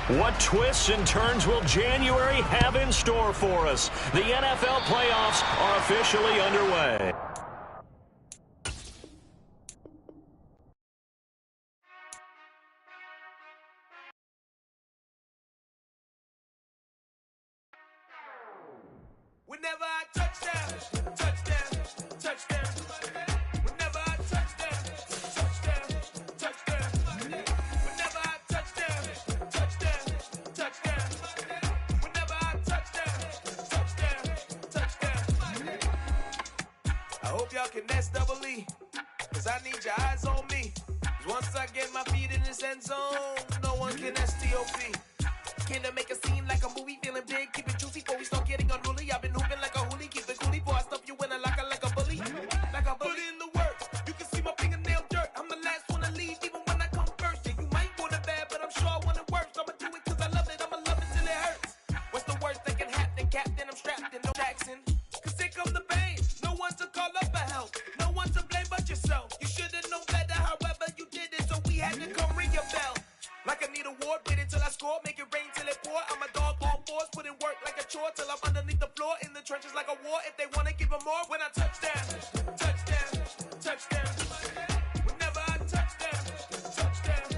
What twists and turns will January have in store for us? The NFL playoffs are officially underway. Whenever I touchdown, touchdown, touchdown. Whenever I touchdown, touchdown, touchdown. Whenever I touchdown, touchdown, touchdown. Whenever I touchdown, touchdown. I hope y'all can nest double E, cause I need your eyes on me. Cause once I get my feet in this end zone, no one can STOP. Can I make a scene like a movie, feeling big, keep it juicy before we start getting unruly. I've been hooping like a hoolie, keep it coolie before I stuff you in a locker like a bully. Like a bully in the work, you can see my fingernail dirt. I'm the last one to leave, even when I come first. Yeah, you might want it bad, but I'm sure I want it worse. I'ma do it cause I love it, I'ma love it till it hurts. What's the worst that can happen, Captain? I'm strapped in no Jackson. Cause here come the pain, no one to call up for help, no one to blame but yourself. You should've known better, however you did it, so we had to come ring your bell. Like I need a award, wait until I score, make it rain till it pour. I'm a dog on fours, put in work like a chore till I'm underneath the floor, in the trenches like a war. If they wanna give them more, when I touchdown, touchdown, touchdown. Whenever I touchdown, touchdown,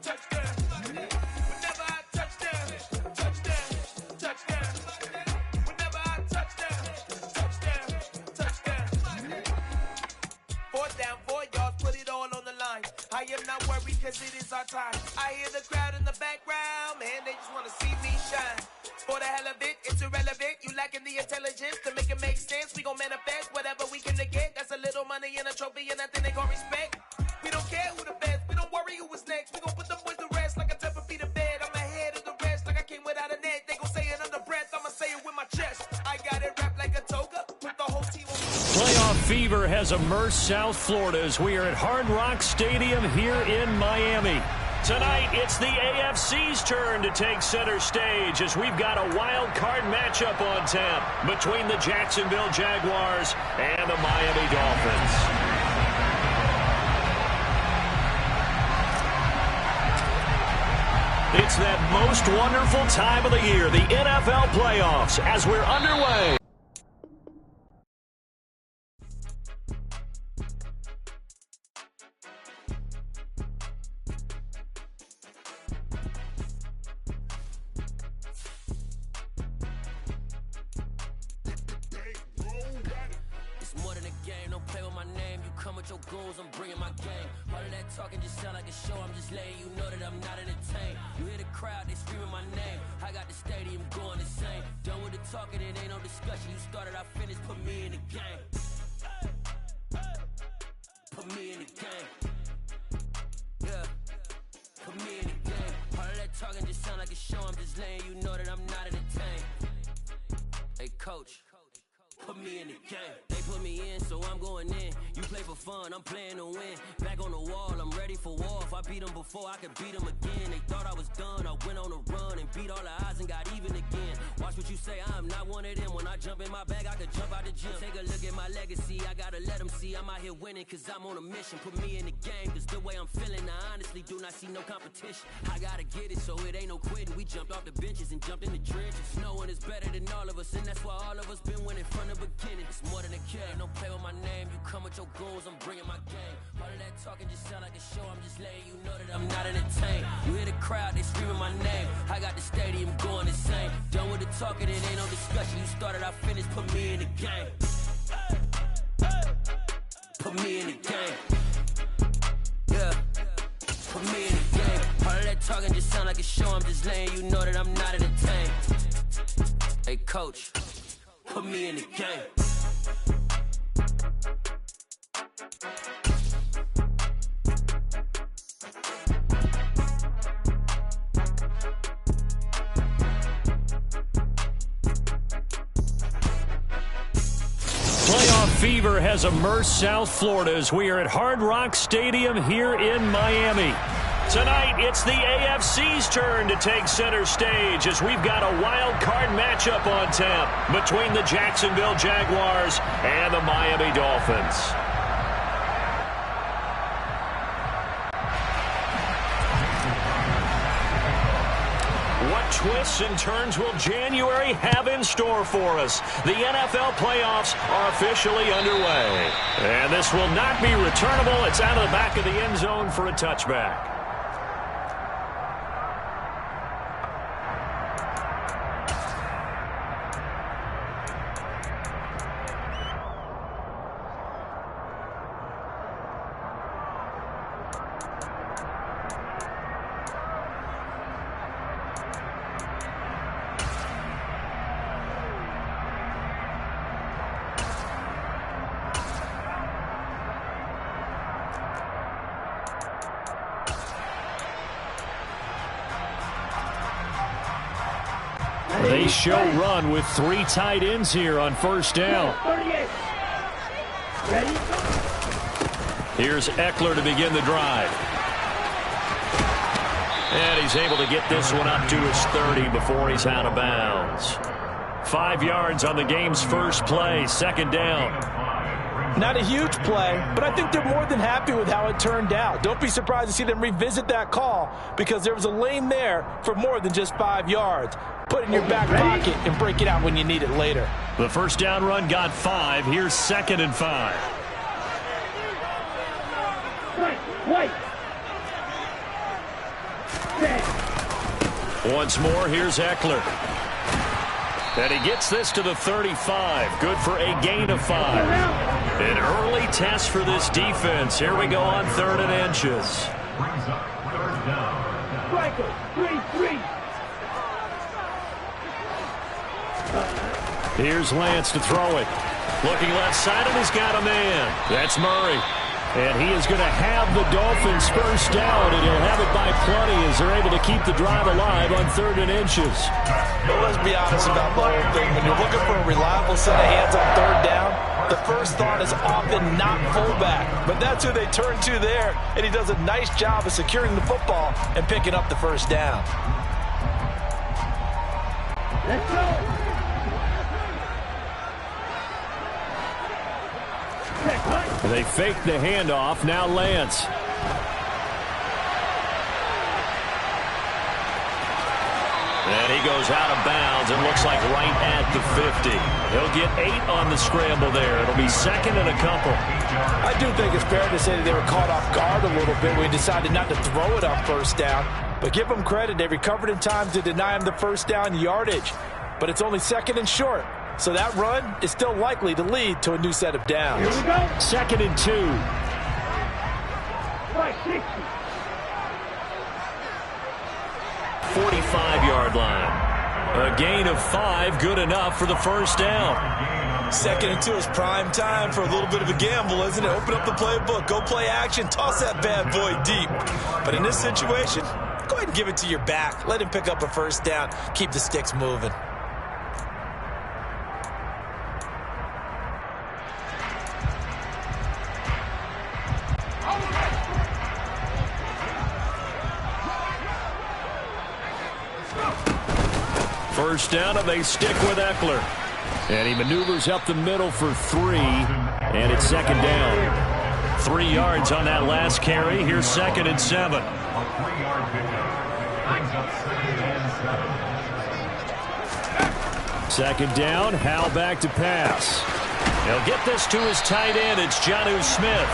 touchdown. Whenever I touchdown, touchdown, touchdown. Whenever I touchdown, touchdown, touchdown. Fourth down, 4 yards, put it all on the line. I am not worried cause it is our time. I hear the crowd in the background, man, they just wanna see me shine. For the hell of it, it's irrelevant. You lacking the intelligence to make it make sense. We gon' manifest whatever we can get. That's a little money and a trophy and nothing they gon' respect. We don't care who the best, we don't worry who was next. We gon' put them boys to rest like a temper feet of bed. I'm ahead of the rest like I came without a net. They gon' say it under breath, I'ma say it with my chest. I got it wrapped like a toga, put the whole team on. Playoff fever has immersed South Florida as we are at Hard Rock Stadium here in Miami. Tonight, it's the AFC's turn to take center stage as we've got a wild card matchup on tap between the Jacksonville Jaguars and the Miami Dolphins. It's that most wonderful time of the year, the NFL playoffs, as we're underway. Your goals, I'm bringing my game. All of that talking just sound like a show. I'm just letting you know that I'm not entertained. You hear the crowd, they screaming my name. I got the stadium going insane. Done with the talking, it ain't no discussion. You started, I finished, put me in the game. Put me in the game. Yeah. Put me in the game. All of that talking just sound like a show. I'm just letting you know that I'm not entertained. Hey, coach. Put me in the game. They put me in, so I'm going in. You play for fun, I'm playing to win. Back on the wall, I'm ready for war. If I beat them before, I could beat them again. They thought I was done, I went on a run and beat all the odds and got even again. Watch what you say, I'm not one of them. When I jump in my bag, I could jump out the gym. Take a look at my legacy, I gotta let them see I'm out here winning, cause I'm on a mission. Put me in the game, cause the way I'm feeling, I honestly do not see no competition. I gotta get it, so it ain't no quitting. We jumped off the benches and jumped in the trenches. No one is better than all of us, and that's why all of us been winning from the beginning. It's more than a game, don't play with my name. You come with your goals, I'm bringing my game. All of that talking just sound like a show. I'm just letting you know that I'm not entertained. You hear the crowd, they screaming my name. I got the stadium going insane. Done with the talking, it ain't no discussion. You started, I finished, put me in the game. Put me in the game. Yeah. Put me in the game. All of that talking just sound like a show. I'm just letting you know that I'm not entertained. Hey, coach. Put me in the game. Playoff fever has immersed South Florida as we are at Hard Rock Stadium here in Miami. Tonight, it's the AFC's turn to take center stage as we've got a wild card matchup on tap between the Jacksonville Jaguars and the Miami Dolphins. What twists and turns will January have in store for us? The NFL playoffs are officially underway. And this will not be returnable. It's out of the back of the end zone for a touchback. They show run with 3 tight ends here on first down. Here's Eckler to begin the drive. And he's able to get this one up to his 30 before he's out of bounds. 5 yards on the game's first play, second down. Not a huge play, but I think they're more than happy with how it turned out. Don't be surprised to see them revisit that call because there was a lane there for more than just 5 yards. Put it in your back pocket and break it out when you need it later. The first down run got 5. Here's 2nd and 5. Once more, here's Eckler. And he gets this to the 35. Good for a gain of 5. An early test for this defense. Here we go on 3rd and inches. Brings up 3rd down. Striker, 3-3. Here's Lance to throw it. Looking left side, and he's got a man. That's Murray. And he is going to have the Dolphins first down, and he'll have it by plenty as they're able to keep the drive alive on 3rd and inches. Well, let's be honest about the whole thing. When you're looking for a reliable set of hands on 3rd down, the first thought is often not fullback. But that's who they turn to there, and he does a nice job of securing the football and picking up the first down. Let's go. They fake the handoff. Now Lance. And he goes out of bounds. It looks like right at the 50. He'll get 8 on the scramble there. It'll be 2nd and a couple. I do think it's fair to say that they were caught off guard a little bit when he decided not to throw it on first down. But give them credit. They recovered in time to deny him the first down yardage. But it's only 2nd and short. So that run is still likely to lead to a new set of downs. Here we go. 2nd and 2. Right, 60. 45-yard line. A gain of 5, good enough for the first down. 2nd and 2 is prime time for a little bit of a gamble, isn't it? Open up the playbook, go play action, toss that bad boy deep. But in this situation, go ahead and give it to your back. Let him pick up a first down. Keep the sticks moving. First down, and they stick with Eckler. And he maneuvers up the middle for 3, and it's 2nd down. 3 yards on that last carry. Here's 2nd and 7. A 3-yard pickup. Brings up 2nd and 7. 2nd down, Howell back to pass. He'll get this to his tight end. It's Jonnu Smith.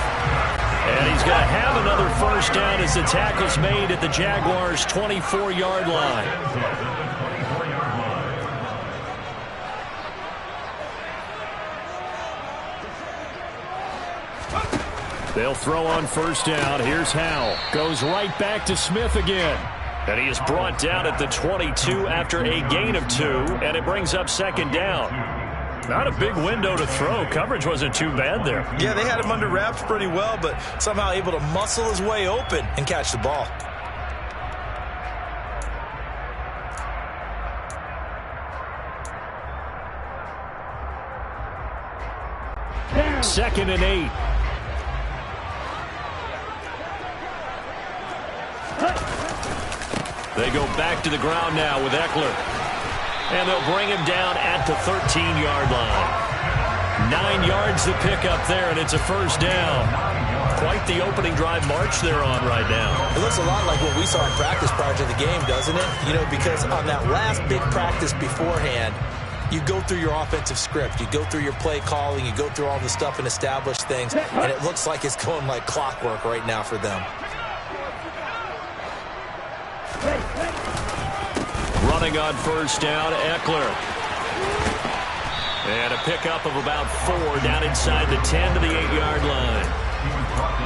And he's going to have another first down as the tackle's made at the Jaguars' 24-yard line. They'll throw on first down. Here's Howell. Goes right back to Smith again. And he is brought down at the 22 after a gain of 2, and it brings up 2nd down. Not a big window to throw. Coverage wasn't too bad there. Yeah, they had him under wraps pretty well, but somehow able to muscle his way open and catch the ball. Down. 2nd and 8. They go back to the ground now with Eckler. And they'll bring him down at the 13-yard line. 9 yards to pick up there, and it's a first down. Quite the opening drive march they're on right now. It looks a lot like what we saw in practice prior to the game, doesn't it? You know, because on that last big practice beforehand, you go through your offensive script. You go through your play calling. You go through all the stuff and establish things. And it looks like it's going like clockwork right now for them. Running on first down, Eckler. And a pickup of about 4 down inside the 10 to the 8-yard line.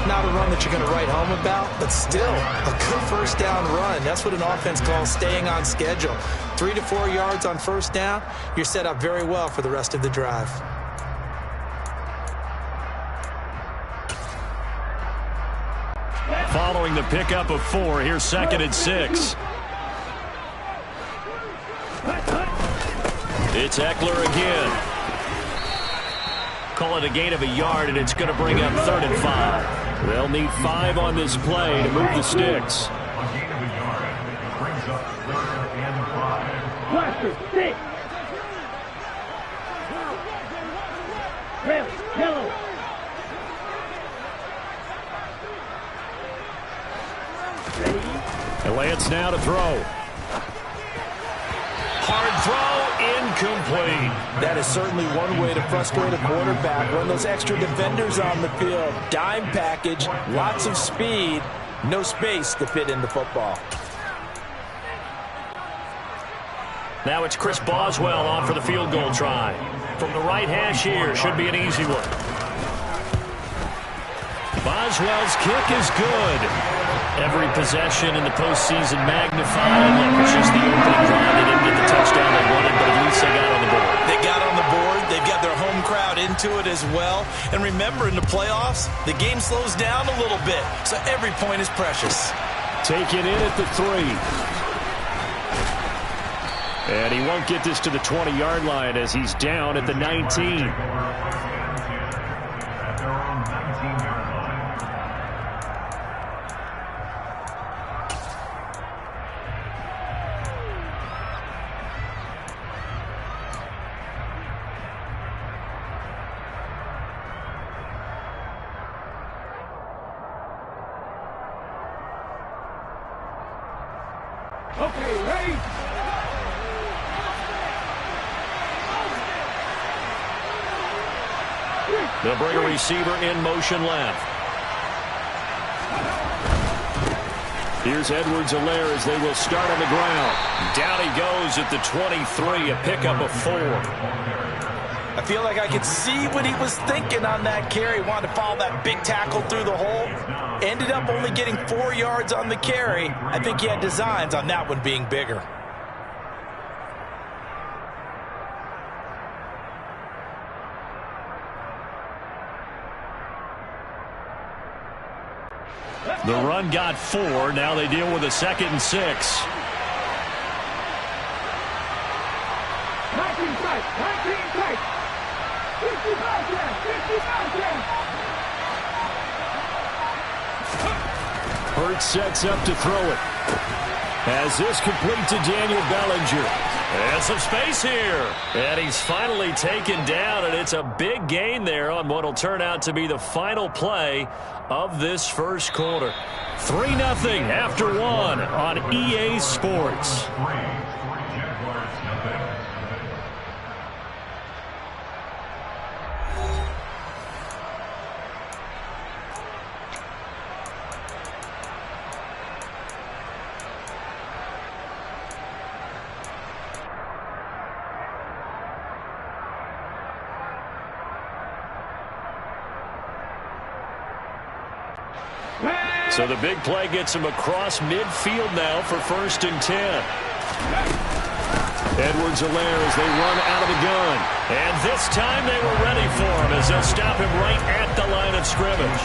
Not a run that you're going to write home about, but still a good first down run. That's what an offense calls staying on schedule. 3 to 4 yards on first down, you're set up very well for the rest of the drive. Following the pickup of 4, here's 2nd and 6. It's Eckler again. Call it a gain of a yard, and it's going to bring up 3rd and 5. They'll need 5 on this play to move the sticks. A gain of a yard brings up 3rd and 5. Cluster, stick. Red, yellow. And Lance now to throw. Hard throw, incomplete. That is certainly one way to frustrate a quarterback. Run those extra defenders on the field. Dime package, lots of speed, no space to fit in the football. Now it's Chris Boswell on for the field goal try. From the right hash here, should be an easy one. Boswell's kick is good. Every possession in the postseason magnified. Look, it's just the opening drive. They didn't get the touchdown they wanted, but at least they got on the board. They got on the board. They've got their home crowd into it as well. And remember, in the playoffs, the game slows down a little bit, so every point is precious. Take it in at the 3. And he won't get this to the 20-yard line as he's down at the 19. Okay, ready? They'll bring a receiver in motion left. Here's Edwards-Helaire as they will start on the ground. Down he goes at the 23, a pickup of 4. I feel like I could see what he was thinking on that carry. Wanted to follow that big tackle through the hole. Ended up only getting 4 yards on the carry. I think he had designs on that one being bigger. The run got 4. Now they deal with a 2nd and 6. 19 tight, 19 tight. 55 down, 55 down. Hurts sets up to throw it. As this complete to Daniel Bellinger. And some space here. And he's finally taken down, and it's a big gain there on what will turn out to be the final play of this first quarter. 3-0 after 1 on EA Sports. So the big play gets him across midfield now for 1st and 10. Edwards-Helaire as they run out of the gun. And this time they were ready for him as they'll stop him right at the line of scrimmage.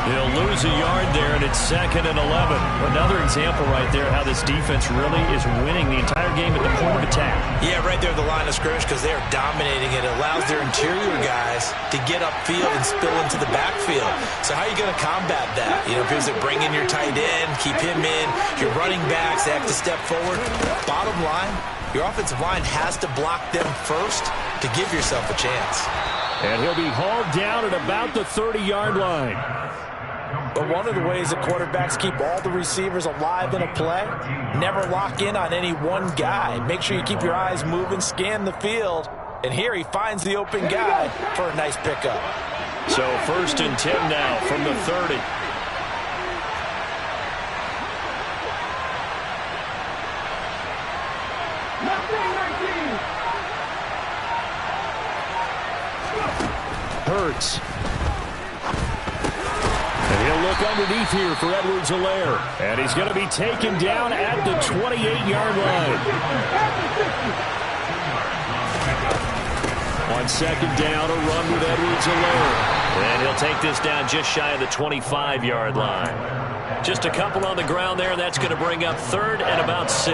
He'll lose a yard there, and it's 2nd and 11. Another example right there how this defense really is winning the entire game at the point of attack. Yeah, right there at the line of scrimmage because they are dominating it. It allows their interior guys to get upfield and spill into the backfield. So how are you going to combat that? You know, if it's bring in your tight end, keep him in, your running backs, they have to step forward. Bottom line, your offensive line has to block them first to give yourself a chance. And he'll be hauled down at about the 30-yard line. But one of the ways the quarterbacks keep all the receivers alive in a play, never lock in on any one guy. Make sure you keep your eyes moving, scan the field. And here he finds the open guy for a nice pickup. So 1st and 10 now from the 30. Hurts. And he'll look underneath here for Edwards-Helaire. And he's going to be taken down at the 28-yard line. On 2nd down, a run with Edwards-Helaire. And he'll take this down just shy of the 25-yard line. Just a couple on the ground there, and that's going to bring up 3rd and about 6.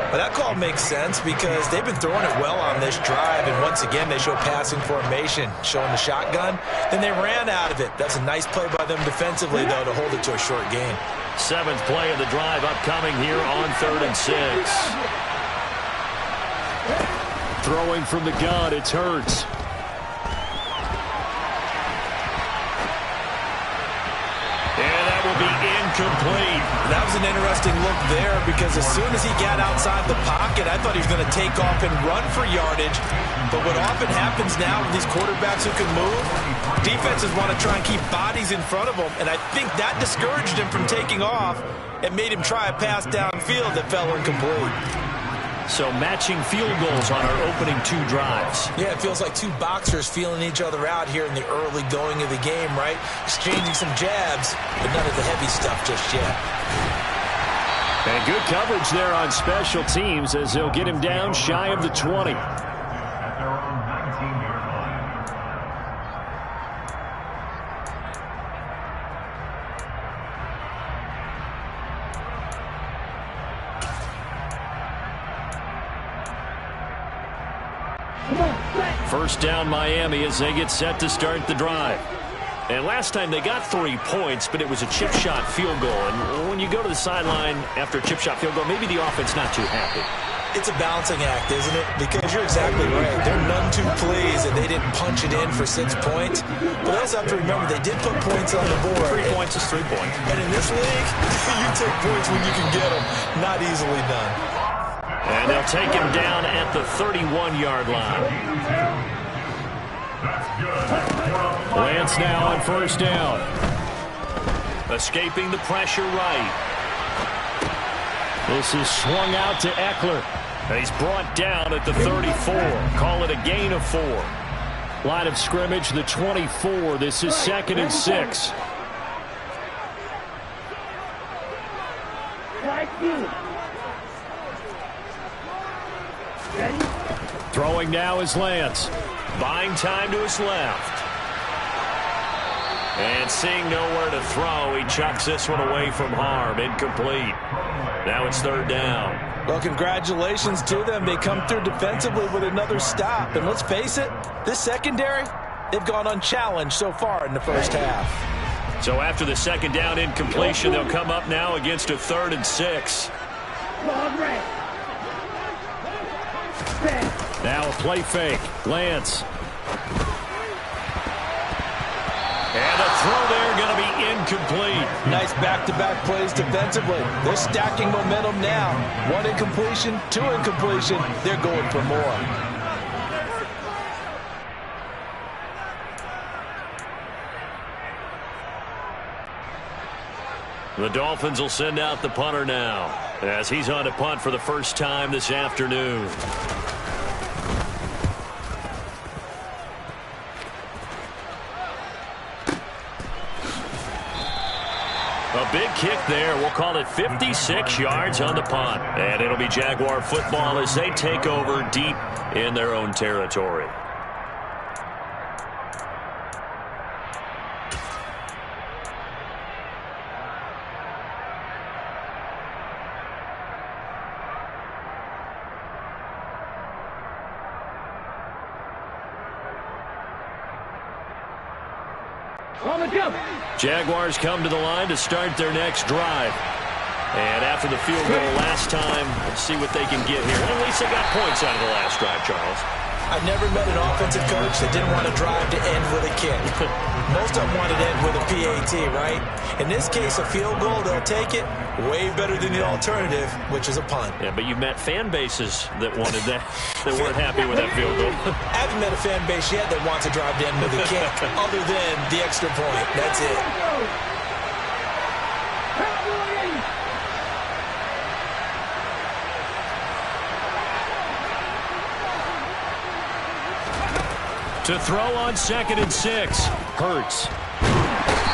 Well, that call makes sense because they've been throwing it well on this drive, and once again they show passing formation, showing the shotgun. Then they ran out of it. That's a nice play by them defensively, though, to hold it to a short gain. 7th play of the drive upcoming here on 3rd and 6. Throwing from the gun, it's Hurts. And that will be incomplete. That was an interesting look there because as soon as he got outside the pocket, I thought he was going to take off and run for yardage. But what often happens now with these quarterbacks who can move, defenses want to try and keep bodies in front of them, and I think that discouraged him from taking off and made him try a pass downfield that fell incomplete. So matching field goals on our opening 2 drives. Yeah, it feels like 2 boxers feeling each other out here in the early going of the game, right? Exchanging some jabs, but none of the heavy stuff just yet. And good coverage there on special teams as they'll get him down shy of the 20. At their own 19-yard line. First down Miami as they get set to start the drive. And last time they got 3 points, but it was a chip shot field goal. And when you go to the sideline after a chip shot field goal, maybe the offense not too happy. It's a balancing act, isn't it? Because you're exactly right. They're none too pleased that they didn't punch it in for 6 points. But they also have to remember they did put points on the board. 3 points is 3 points. And in this league, you take points when you can get them. Not easily done. And they'll take him down at the 31-yard line. Lance now on 1st down. Escaping the pressure right. This is swung out to Eckler. And he's brought down at the 34. Call it a gain of 4. Line of scrimmage, the 24. This is 2nd and 6. Throwing now is Lance. Buying time to his left. And seeing nowhere to throw, he chucks this one away from harm. Incomplete. Now it's 3rd down. Well, congratulations to them. They come through defensively with another stop. And let's face it, this secondary, they've gone unchallenged so far in the first half. So after the 2nd down incompletion, they'll come up now against a 3rd and 6. Now a play fake. Lance. And a throw there going to be incomplete. Nice back-to-back plays defensively. They're stacking momentum now. 1 incompletion, 2 incompletion. They're going for more. The Dolphins will send out the punter now as he's on to punt for the first time this afternoon. A big kick there. We'll call it 56 yards on the punt. And it'll be Jaguar football as they take over deep in their own territory. Jaguars come to the line to start their next drive. And after the field goal last time, let's see what they can get here. At least they got points out of the last drive, Charles. I never met an offensive coach that didn't want to drive to end with a kick. Most of them wanted to end with a PAT, right? In this case, a field goal, they'll take it. Way better than the alternative, which is a punt. Yeah, but you've met fan bases that wanted that, that weren't happy with that field goal. I haven't met a fan base yet that wants to drive to end with a kick, other than the extra point. That's it. To throw on 2nd and 6. Hurts.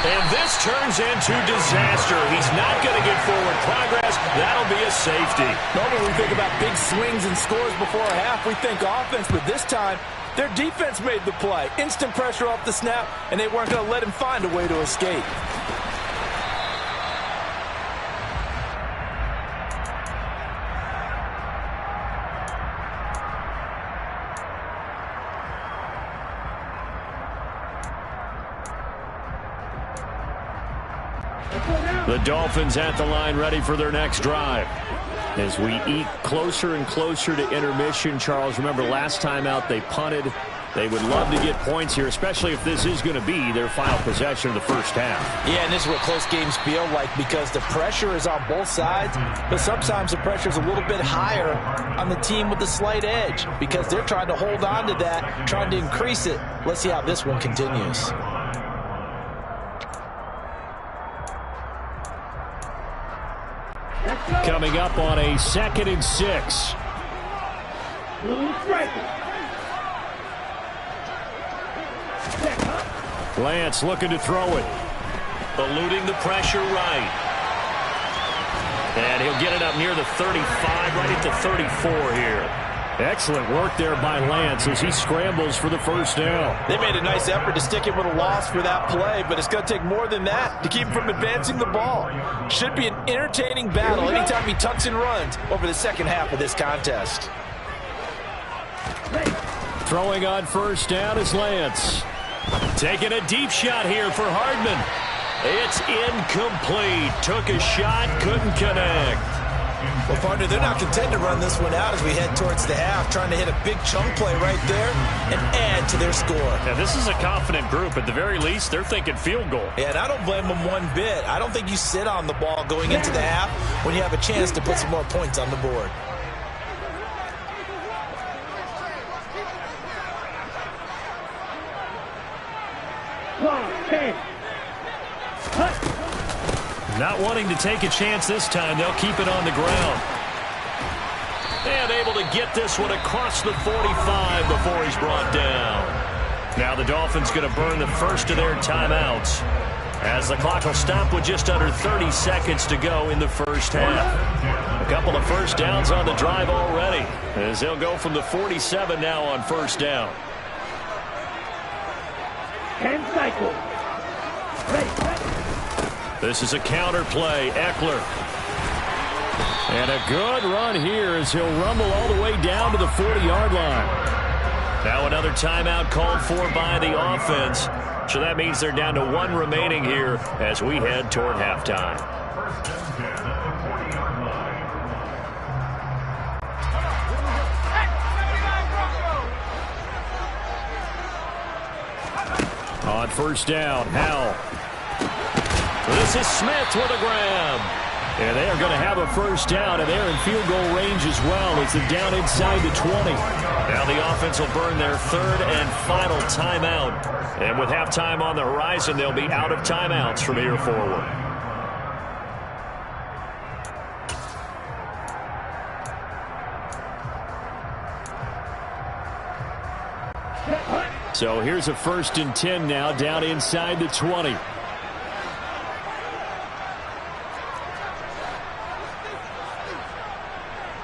And this turns into disaster. He's not going to get forward progress. That'll be a safety. Normally we think about big swings and scores before a half. We think offense, but this time their defense made the play. Instant pressure off the snap, and they weren't going to let him find a way to escape. The Dolphins at the line, ready for their next drive. As we eat closer and closer to intermission, Charles, remember last time out they punted. They would love to get points here, especially if this is going to be their final possession of the first half. Yeah, and this is what close games feel like because the pressure is on both sides, but sometimes the pressure is a little bit higher on the team with the slight edge because they're trying to hold on to that, trying to increase it. Let's see how this one continues. Coming up on a 2nd and 6. Lance looking to throw it. Eluding the pressure right. And he'll get it up near the 35, right at the 34 here. Excellent work there by Lance as he scrambles for the first down. They made a nice effort to stick him with a loss for that play, but it's going to take more than that to keep him from advancing the ball. Should be an entertaining battle anytime he tucks and runs over the second half of this contest. Throwing on first down is Lance. Taking a deep shot here for Hardman. It's incomplete. Took a shot, couldn't connect. Well, partner, they're not content to run this one out as we head towards the half, trying to hit a big chunk play right there and add to their score. Now, this is a confident group. At the very least, they're thinking field goal. Yeah, and I don't blame them one bit. I don't think you sit on the ball going into the half when you have a chance to put some more points on the board. Not wanting to take a chance this time, they'll keep it on the ground. And able to get this one across the 45 before he's brought down. Now the Dolphins going to burn the first of their timeouts as the clock will stop with just under 30 seconds to go in the first half. A couple of first downs on the drive already as they'll go from the 47 now on first down. 10 cycles. This is a counter play. Eckler. And a good run here as he'll rumble all the way down to the 40-yard line. Now another timeout called for by the offense. So that means they're down to one remaining here as we head toward halftime. On first down, Howell. This is Smith with a grab. And they are going to have a first down, and they're in field goal range as well. It's down inside the 20. Now the offense will burn their third and final timeout. And with halftime on the horizon, they'll be out of timeouts from here forward. So here's a 1st and 10 now down inside the 20.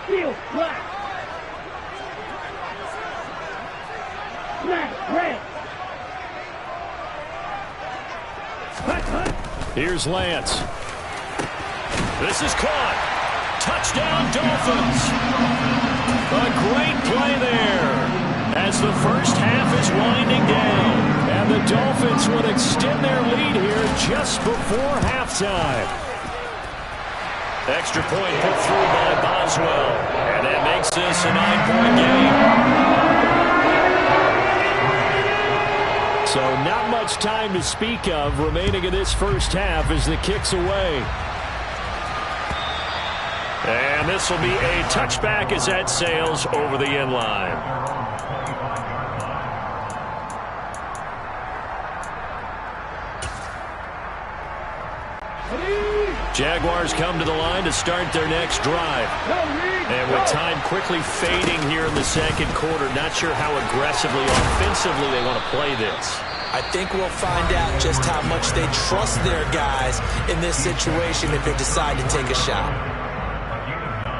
Field flat. Flat red. Here's Lance. This is caught. Touchdown Dolphins. A great play there as the first half is winding down. And the Dolphins would extend their lead here just before halftime. Extra point put through by Boswell. And that makes this a 9-point game. So not much time to speak of remaining in this first half as the kick's away. And this will be a touchback as that sails over the end line. Jaguars come to the line to start their next drive. And with time quickly fading here in the second quarter, not sure how aggressively, offensively they want to play this. I think we'll find out just how much they trust their guys in this situation if they decide to take a shot.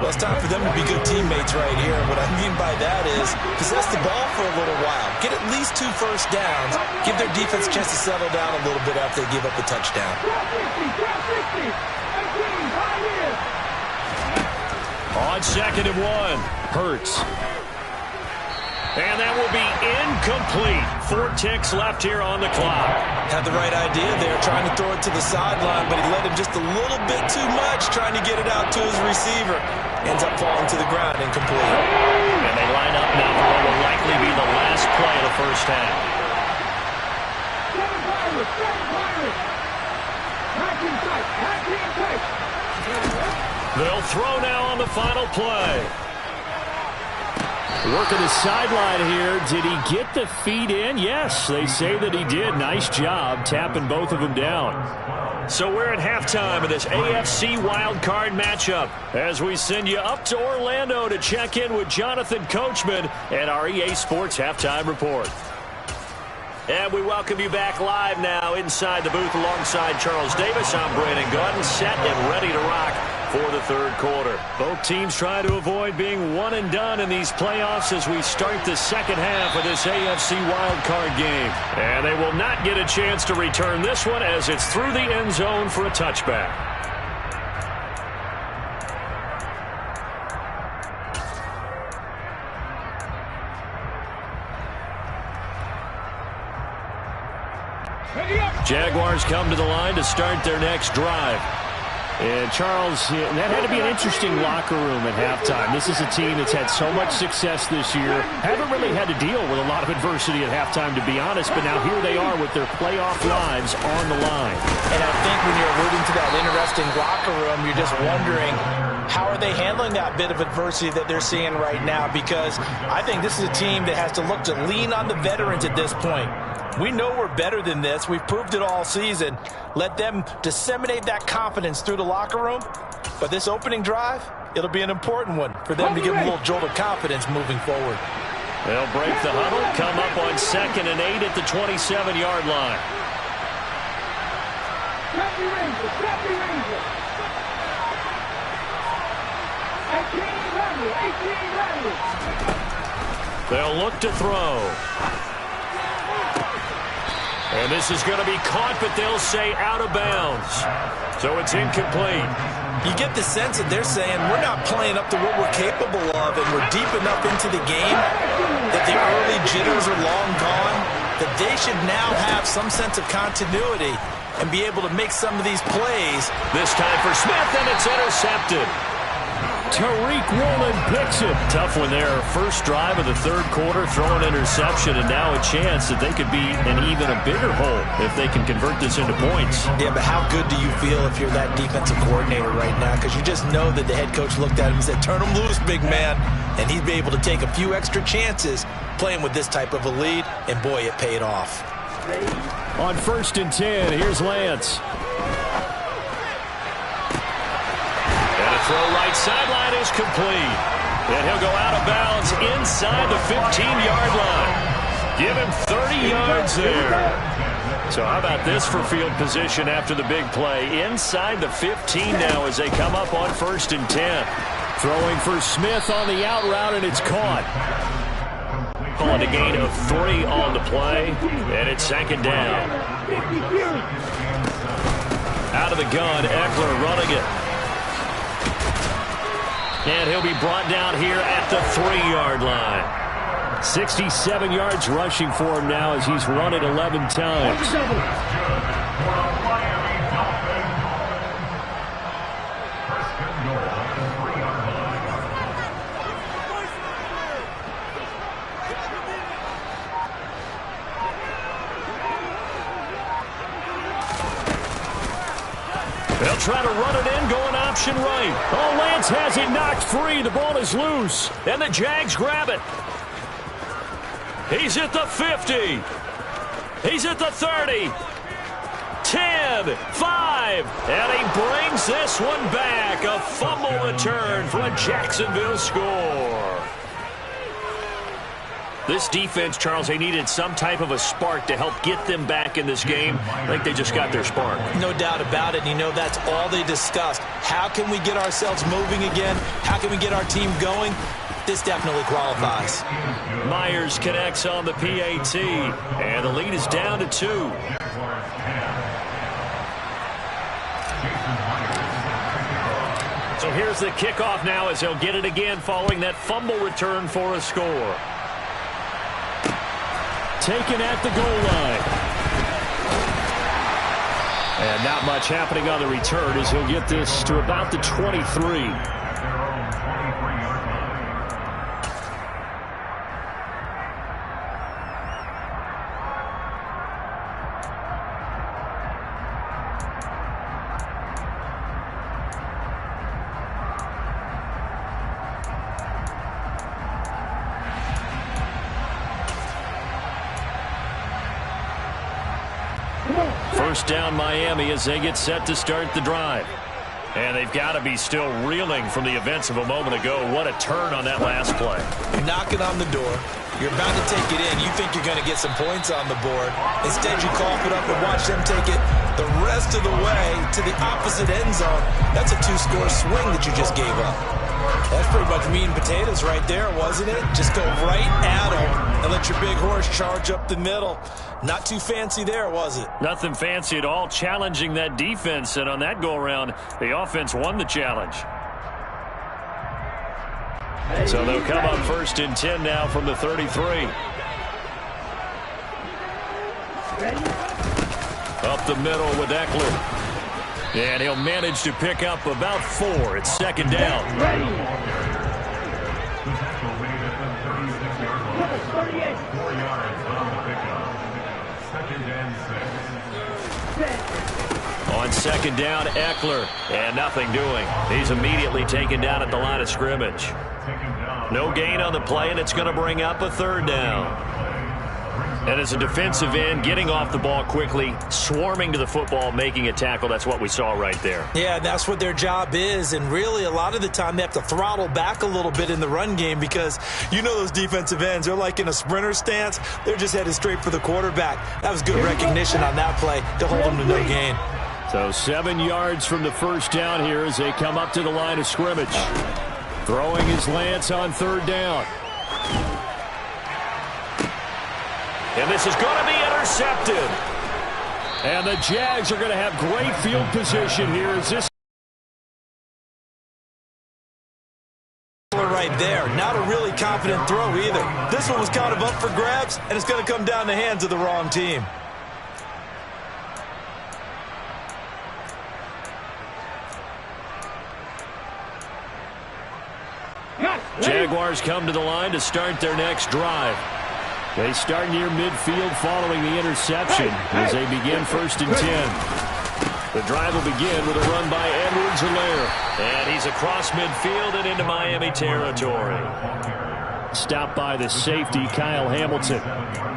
Well, it's time for them to be good teammates right here. And what I mean by that is possess the ball for a little while. Get at least 2 first downs. Give their defense a chance to settle down a little bit after they give up a touchdown. On 2nd and 1, Hurts. And that will be incomplete. 4 ticks left here on the clock. Had the right idea there, trying to throw it to the sideline, but he let him just a little bit too much, trying to get it out to his receiver. Ends up falling to the ground, incomplete. And they line up now for what will likely be the last play of the first half. They'll throw now on the final play. Working the sideline here. Did he get the feet in? Yes, they say that he did. Nice job tapping both of them down. So we're at halftime of this AFC Wildcard matchup as we send you up to Orlando to check in with Jonathan Coachman and our EA Sports Halftime Report. And we welcome you back live now inside the booth alongside Charles Davis. I'm Brandon Gaudin, set and ready to rock for the third quarter. Both teams try to avoid being one and done in these playoffs as we start the second half of this AFC wildcard game. And they will not get a chance to return this one as it's through the end zone for a touchback. Jaguars come to the line to start their next drive. And Charles, that had to be an interesting locker room at halftime. This is a team that's had so much success this year. Haven't really had to deal with a lot of adversity at halftime, to be honest. But now here they are with their playoff lives on the line. And I think when you're alluding to that interesting locker room, you're just wondering, how are they handling that bit of adversity that they're seeing right now? Because I think this is a team that has to look to lean on the veterans at this point. We know we're better than this. We've proved it all season. Let them disseminate that confidence through the locker room. But this opening drive, it'll be an important one for them to give them a little jolt of confidence moving forward. They'll break the huddle, come up on 2nd and 8 at the 27-yard line. They'll look to throw. And this is going to be caught, but they'll say out of bounds. So it's incomplete. You get the sense that they're saying we're not playing up to what we're capable of, and we're deep enough into the game that the early jitters are long gone, that they should now have some sense of continuity and be able to make some of these plays. This time for Smith, and it's intercepted. Tariq Woolen picks it. Tough one there. First drive of the third quarter, throwing interception, and now a chance that they could be in even a bigger hole if they can convert this into points. Yeah, but how good do you feel if you're that defensive coordinator right now? Because you just know that the head coach looked at him and said, turn him loose, big man. And he'd be able to take a few extra chances playing with this type of a lead, and boy, it paid off. On 1st and 10, here's Lance. Throw right sideline is complete. And he'll go out of bounds inside the 15-yard line. Give him 30 yards there. So how about this for field position after the big play? Inside the 15 now as they come up on 1st and 10. Throwing for Smith on the out route, and it's caught. Calling a gain of 3 on the play, and it's 2nd down. Out of the gun, Eckler running it. And he'll be brought down here at the 3-yard line. 67 yards rushing for him now as he's run it 11 times. They'll try to run it in, going option right. Oh, Lance has it knocked free. The ball is loose, and the Jags grab it. He's at the 50. He's at the 30. 10, 5, and he brings this one back. A fumble return for a Jacksonville score. This defense, Charles, they needed some type of a spark to help get them back in this game. I think they just got their spark. No doubt about it. You know, that's all they discussed. How can we get ourselves moving again? How can we get our team going? This definitely qualifies. Myers connects on the PAT, and the lead is down to 2. So here's the kickoff now as they'll get it again following that fumble return for a score. Taken at the goal line. And not much happening on the return as he'll get this to about the 23. First down Miami as they get set to start the drive. And they've got to be still reeling from the events of a moment ago. What a turn on that last play. You're knocking on the door. You're about to take it in. You think you're going to get some points on the board. Instead, you cough it up and watch them take it the rest of the way to the opposite end zone. That's a 2-score swing that you just gave up. That's pretty much meat and potatoes right there, wasn't it? Just go right at them and let your big horse charge up the middle. Not too fancy there, was it? Nothing fancy at all, challenging that defense. And on that go-around, the offense won the challenge. So they'll come up 1st and 10 now from the 33. Up the middle with Eckler. And he'll manage to pick up about 4. It's 2nd down. On 2nd down, Eckler. And nothing doing. He's immediately taken down at the line of scrimmage. No gain on the play, and it's going to bring up a 3rd down. And as a defensive end, getting off the ball quickly, swarming to the football, making a tackle, that's what we saw right there. Yeah, that's what their job is. And really, a lot of the time, they have to throttle back a little bit in the run game because you know those defensive ends, they're like in a sprinter stance. They're just headed straight for the quarterback. That was good recognition on that play to hold them to no gain. So 7 yards from the first down here as they come up to the line of scrimmage. Throwing his Lance on 3rd down. And this is going to be intercepted. And the Jags are going to have great field position here as this right there. Not a really confident throw either. This one was kind of up for grabs, and it's going to come down the hands of the wrong team. Jaguars come to the line to start their next drive. They start near midfield following the interception as they begin 1st and 10. The drive will begin with a run by Edwards-Helaire. And he's across midfield and into Miami territory. Stopped by the safety, Kyle Hamilton.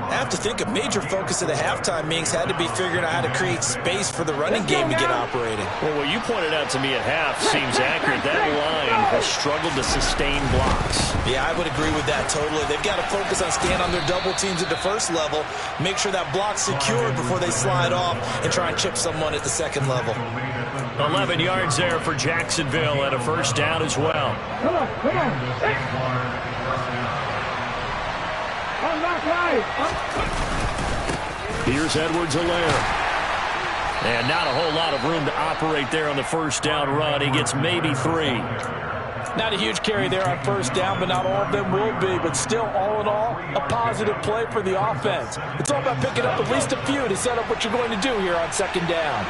I have to think a major focus of the halftime meetings had to be figuring out how to create space for the running game to get operating. Well, what you pointed out to me at half seems accurate. That line has struggled to sustain blocks. Yeah, I would agree with that totally. They've got to focus on staying on their double teams at the first level, make sure that block's secured before they slide off and try and chip someone at the second level. 11 yards there for Jacksonville and a 1st down as well. Come on, come on. Here's Edwards-Helaire. And not a whole lot of room to operate there on the 1st down run. He gets maybe 3. Not a huge carry there on 1st down, but not all of them will be. But still, all in all, a positive play for the offense. It's all about picking up at least a few to set up what you're going to do here on 2nd down.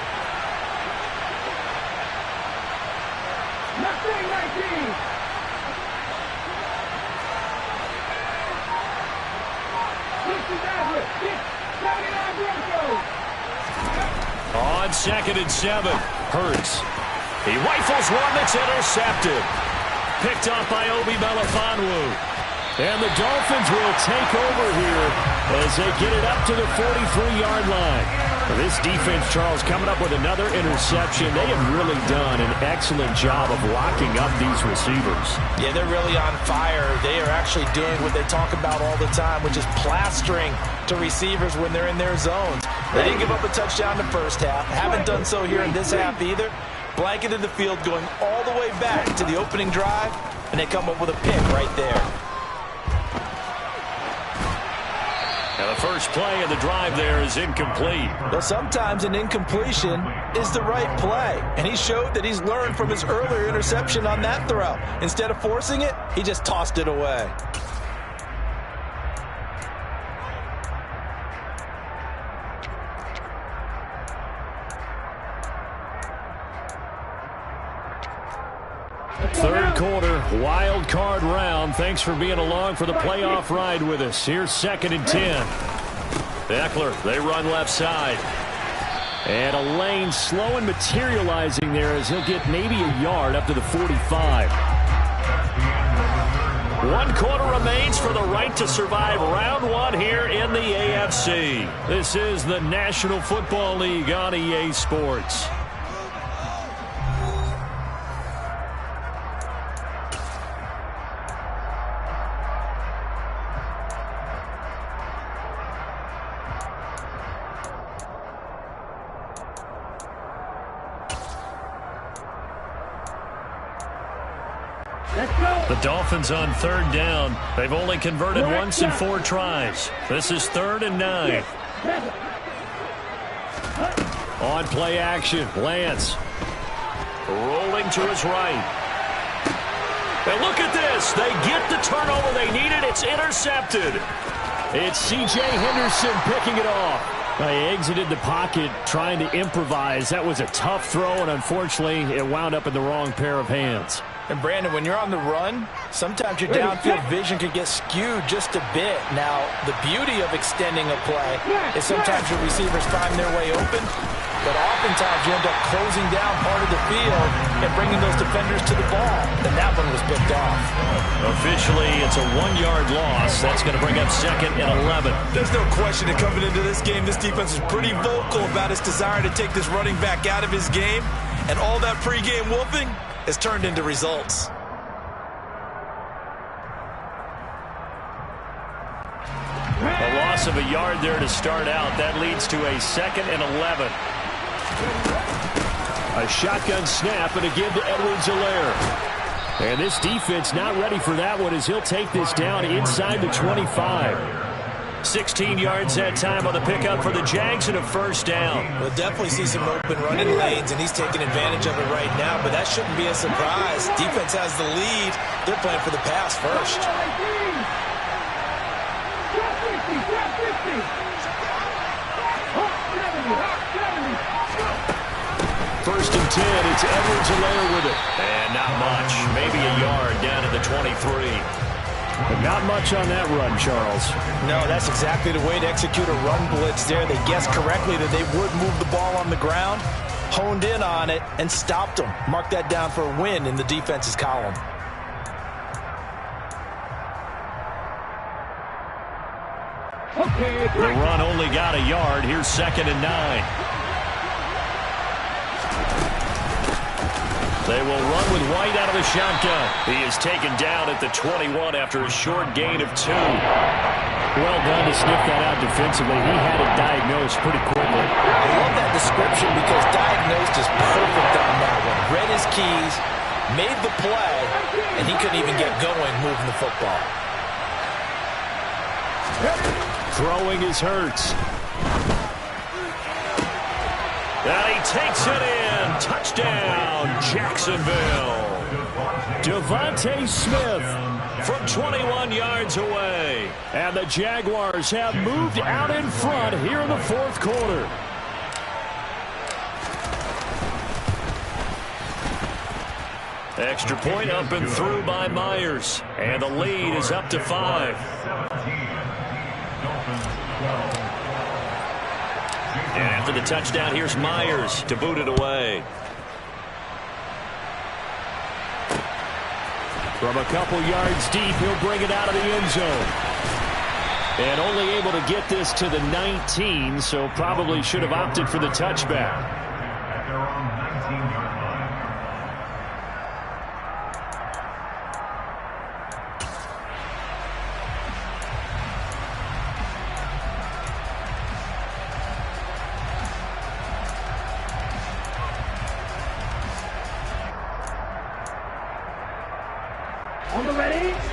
On 2nd and 7. Hurts. He rifles one that's intercepted. Picked off by Obi Melifonwu. And the Dolphins will take over here as they get it up to the 43-yard line. This defense, Charles, coming up with another interception. They have really done an excellent job of locking up these receivers. Yeah, they're really on fire. They are actually doing what they talk about all the time, which is plastering to receivers when they're in their zones. They didn't give up a touchdown in the first half. Haven't done so here in this half either. Blanketed the field going all the way back to the opening drive, and they come up with a pick right there. And the first play of the drive there is incomplete. Well, sometimes an incompletion is the right play. And he showed that he's learned from his earlier interception on that throw. Instead of forcing it, he just tossed it away. Third quarter, wild card round. Thanks for being along for the playoff ride with us. Here's 2nd and 10. Eckler, they run left side. And a lane slow and materializing there as he'll get maybe a yard up to the 45. 1 quarter remains for the right to survive round 1 here in the AFC. This is the National Football League on EA Sports. The Dolphins on 3rd down. They've only converted once in 4 tries. This is 3rd and 9. On play action, Lance. Rolling to his right. And look at this. They get the turnover they needed. It's intercepted. It's C.J. Henderson picking it off. They exited the pocket trying to improvise. That was a tough throw, and unfortunately, it wound up in the wrong pair of hands. And, Brandon, when you're on the run, sometimes your downfield vision can get skewed just a bit. Now, the beauty of extending a play is sometimes your receivers find their way open, but oftentimes you end up closing down part of the field and bringing those defenders to the ball. And that one was picked off. Officially, it's a 1-yard loss. That's going to bring up 2nd and 11. There's no question that coming into this game, this defense is pretty vocal about its desire to take this running back out of his game. And all that pregame wolfing has turned into results. A loss of a yard there to start out. That leads to a 2nd and 11. A shotgun snap and a give to Edwards-Helaire. And this defense not ready for that one as he'll take this down inside the 25. 16 yards that time on the pickup for the Jags and a 1st down. We'll definitely see some open running lanes, and he's taking advantage of it right now, but that shouldn't be a surprise. Defense has the lead. They're playing for the pass first. First and 10, it's Edwards-Helaire with it. And not much, maybe a yard down to the 23. But not much on that run, Charles. No, that's exactly the way to execute a run blitz there. They guessed correctly that they would move the ball on the ground, honed in on it, and stopped them. Mark that down for a win in the defense's column. The run only got a yard. Here's 2nd and 9. They will run with White out of the shotgun. He is taken down at the 21 after a short gain of 2. Well done to sniff that out defensively. He had it diagnosed pretty quickly. I love that description because diagnosed is perfect on that one. Read his keys, made the play, and he couldn't even get going moving the football. Throwing is Hurts. And he takes it in. Touchdown, Jacksonville. Devontae Smith from 21 yards away. And the Jaguars have moved out in front here in the 4th quarter. Extra point up and through by Myers. And the lead is up to 5. And after the touchdown, here's Myers to boot it away. From a couple yards deep, he'll bring it out of the end zone. And only able to get this to the 19, so probably should have opted for the touchback. At their own 19-yard line.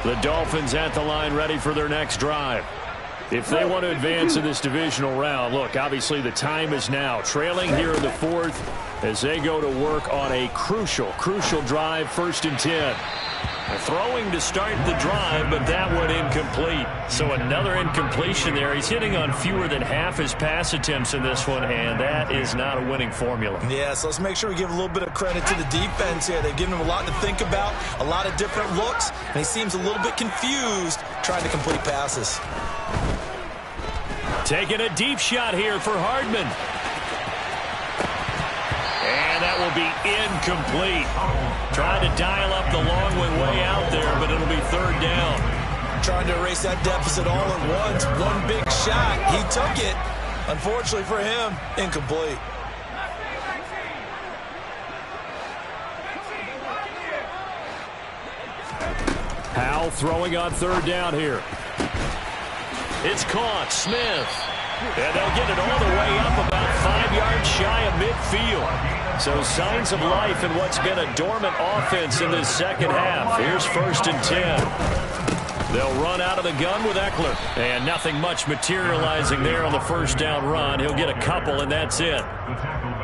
The Dolphins at the line ready for their next drive. If they want to advance in this divisional round, look, obviously the time is now. Trailing here in the fourth as they go to work on a crucial drive, 1st and 10. Throwing to start the drive, but that one incomplete. So another incompletion there. He's hitting on fewer than half his pass attempts in this one, and that is not a winning formula. Yeah, so let's make sure we give a little bit of credit to the defense here. They've given him a lot to think about, a lot of different looks, and he seems a little bit confused trying to complete passes. Taking a deep shot here for Hardman. And that will be incomplete. Trying to dial up the long one way out there, but it'll be 3rd down. Trying to erase that deficit all at once. One big shot. He took it. Unfortunately for him, incomplete. Howell throwing on 3rd down here. It's caught. Smith. And they'll get it all the way up about 5 yards shy of midfield. So signs of life in what's been a dormant offense in this second half. Here's 1st and 10. They'll run out of the gun with Eckler. And nothing much materializing there on the 1st down run. He'll get a couple, and that's it.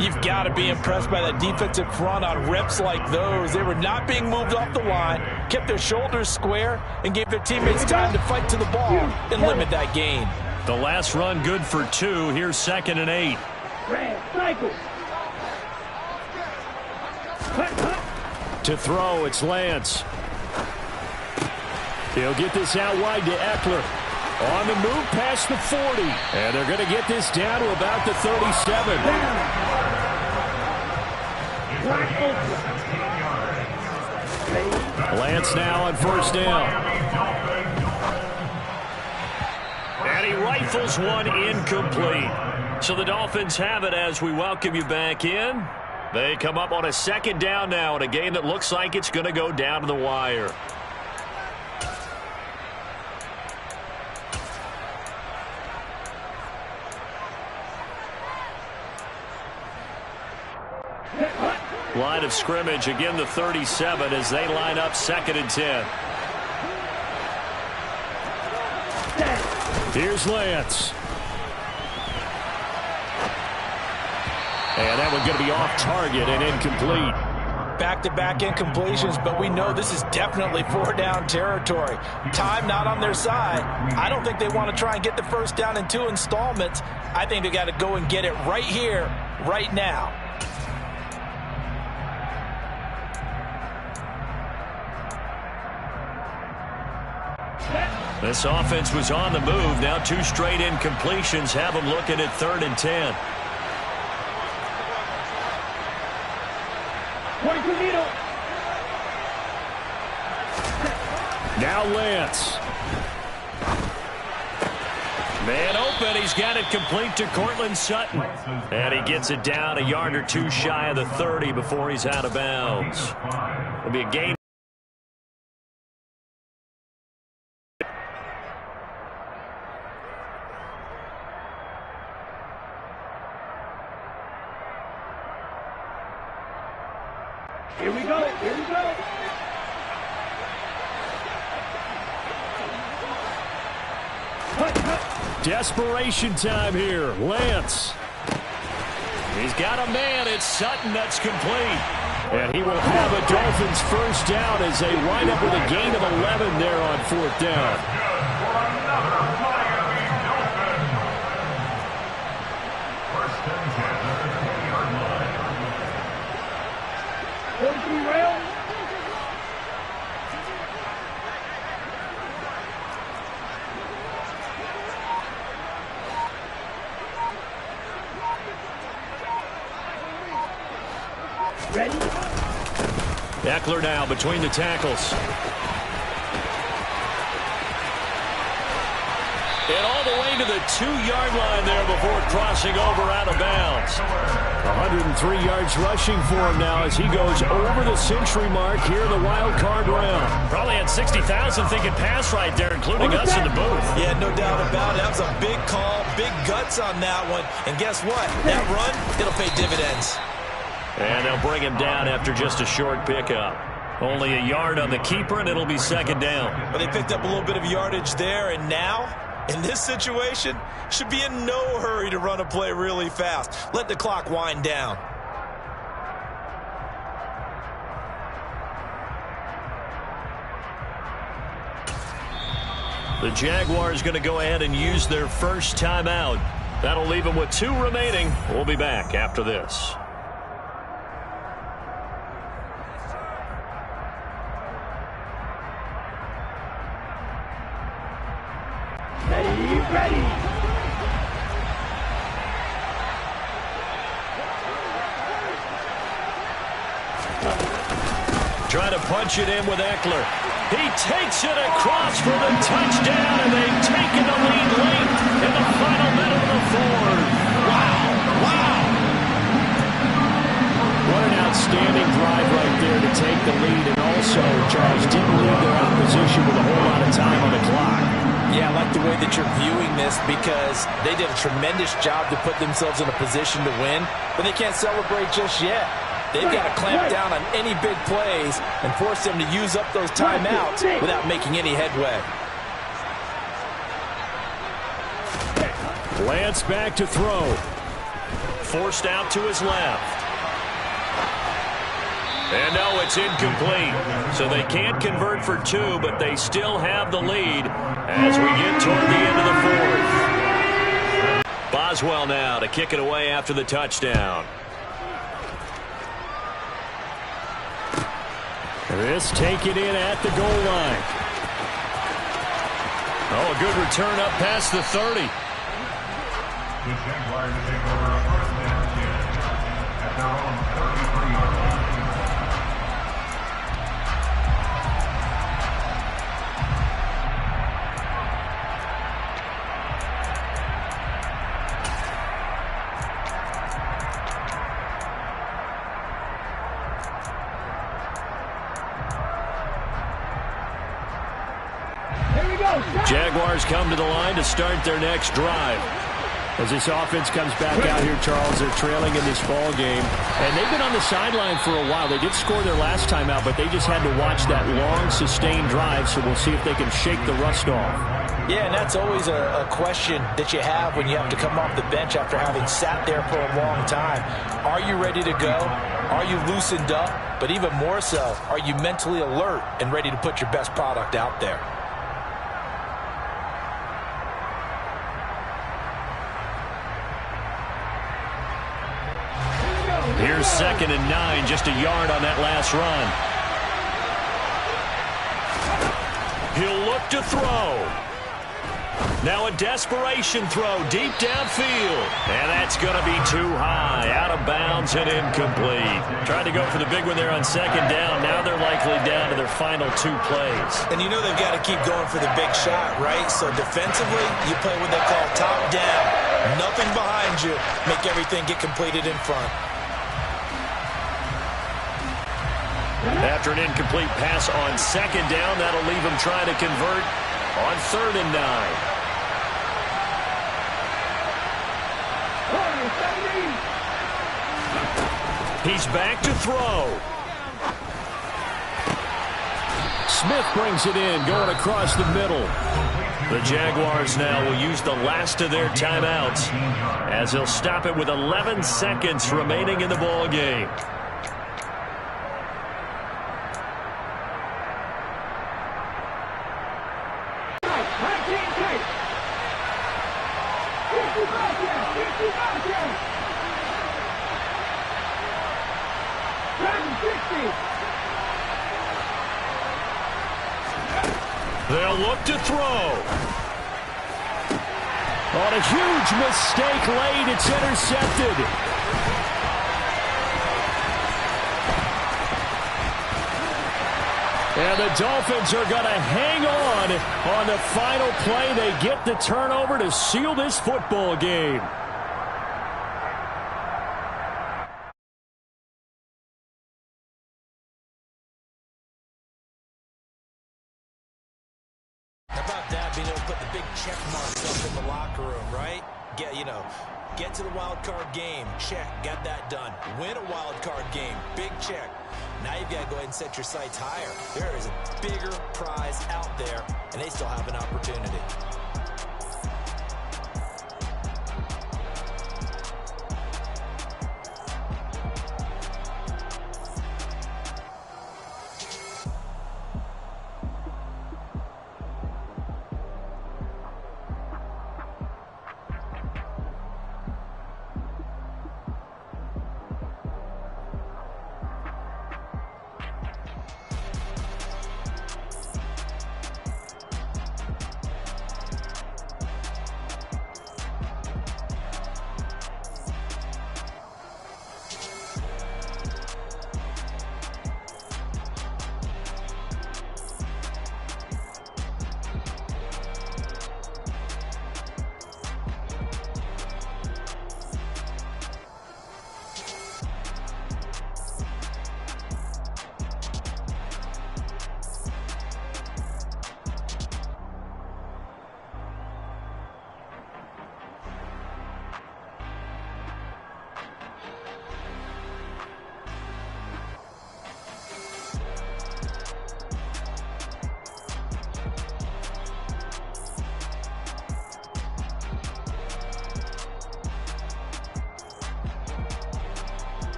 You've got to be impressed by that defensive front on reps like those. They were not being moved off the line, kept their shoulders square, and gave their teammates time to fight to the ball and limit that gain. The last run good for 2. Here's 2nd and 8. To throw, it's Lance. He'll get this out wide to Eckler. On the move past the 40. And they're going to get this down to about the 37. Lance now on 1st down. And he rifles one incomplete. So the Dolphins have it as we welcome you back in. They come up on a 2nd down now in a game that looks like it's going to go down to the wire. Line of scrimmage, again the 37 as they line up 2nd and 10. Here's Lance. And that one's going to be off target and incomplete. Back-to-back incompletions, but we know this is definitely 4-down territory. Time not on their side. I don't think they want to try and get the 1st down in 2 installments. I think they got to go and get it right here, right now. This offense was on the move. Now 2 straight incompletions have them looking at 3rd and 10. Now Lance. Man open. He's got it complete to Cortland Sutton. And he gets it down a yard or 2 shy of the 30 before he's out of bounds. It'll be a gain. Here we go. Desperation time here. Lance. He's got a man. It's Sutton. That's complete. And he will have a Dolphins 1st down as they wind up with a gain of 11 there on 4th down. Eckler now between the tackles. And all the way to the 2-yard line there before crossing over out of bounds. 103 yards rushing for him now as he goes over the century mark here in the wild card round. Probably had 60,000 thinking pass right there, including us in the booth. Yeah, no doubt about it. That was a big call, big guts on that one. And guess what? That run, it'll pay dividends. And they'll bring him down after just a short pickup. Only a yard on the keeper, and it'll be second down. But they picked up a little bit of yardage there, and now, in this situation, should be in no hurry to run a play really fast. Let the clock wind down. The Jaguars going to go ahead and use their first timeout. That'll leave them with 2 remaining. We'll be back after this. Ready. Trying to punch it in with Eckler. He takes it across for the touchdown, and they've taken the lead late in the final minute of the fourth. Wow. What an outstanding drive right there to take the lead, and also, Charles, didn't leave their opposition with a whole lot of time on the clock. Yeah, I like the way that you're viewing this because they did a tremendous job to put themselves in a position to win, but they can't celebrate just yet. They've got to clamp down on any big plays and force them to use up those timeouts without making any headway. Lance back to throw. Forced out to his left. And no, it's incomplete. So they can't convert for 2, but they still have the lead as we get toward the end of the fourth. Boswell now to kick it away after the touchdown. This taken in at the goal line. Oh, a good return up past the 30. The Jaguars take over a first down at their own 33-yard line. Jaguars come to the line to start their next drive. As this offense comes back out here, Charles, they're trailing in this ball game. And they've been on the sideline for a while. They did score their last time out, but they just had to watch that long, sustained drive, so we'll see if they can shake the rust off. Yeah, and that's always a question that you have when you have to come off the bench after having sat there for a long time. Are you ready to go? Are you loosened up? But even more so, are you mentally alert and ready to put your best product out there? Here's 2nd and 9, just a yard on that last run. He'll look to throw. Now a desperation throw deep downfield. And that's going to be too high, out of bounds and incomplete. Tried to go for the big one there on 2nd down. Now they're likely down to their final 2 plays. And you know they've got to keep going for the big shot, right? So defensively, you play what they call top down. Nothing behind you. Make everything get completed in front. After an incomplete pass on 2nd down, that'll leave him trying to convert on 3rd and 9. He's back to throw. Smith brings it in, going across the middle. The Jaguars now will use the last of their timeouts as they'll stop it with 11 seconds remaining in the ball game. They'll look to throw. On a huge mistake late, it's intercepted. And the Dolphins are going to hang on the final play. They get the turnover to seal this football game. How about that, being able to put the big check marks up in the locker room, right? Get to the wild card game. Check. Got that done. Win a wild card game. Big check. Now you've got to go ahead and set your sights higher. There is a bigger prize out there, and they still have an opportunity.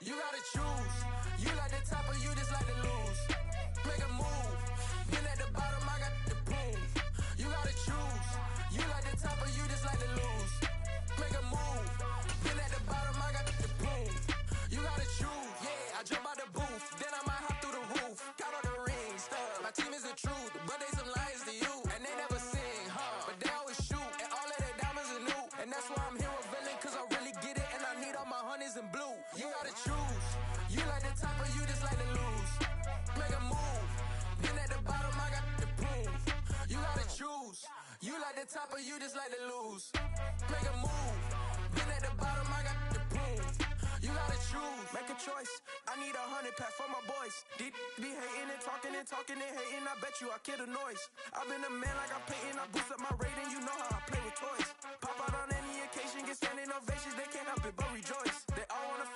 You gotta choose. You like the top or you just like to lose. Make a move. Been at the bottom, I got the boom. You gotta choose. You like the top or you just like to lose. Make a move. Been at the bottom, I got the boom. You gotta choose. Yeah, I jump out the booth. Then I might hop through the roof. Count on the rings. My team is the truth, but they some liars to you. And they never sing, huh? But they always shoot. And all of their diamonds are new. And that's why I'm here with villain, cause I really get it. And I need all my honeys in blue. You gotta choose. You like the top or you just like to lose. Make a move. Been at the bottom, I got the boom. You gotta choose. You like the top or you just like to lose. Make a move. Been at the bottom, I got the boom. You gotta choose. Make a choice. I need 100 pack for my boys. Deep be hating and talking and hating. I bet you I kill the noise. I've been a man like I'm Peyton. I boost up my rating. You know how I play with toys. Pop out on any occasion, get standing ovations. They can't help it but rejoice. They all wanna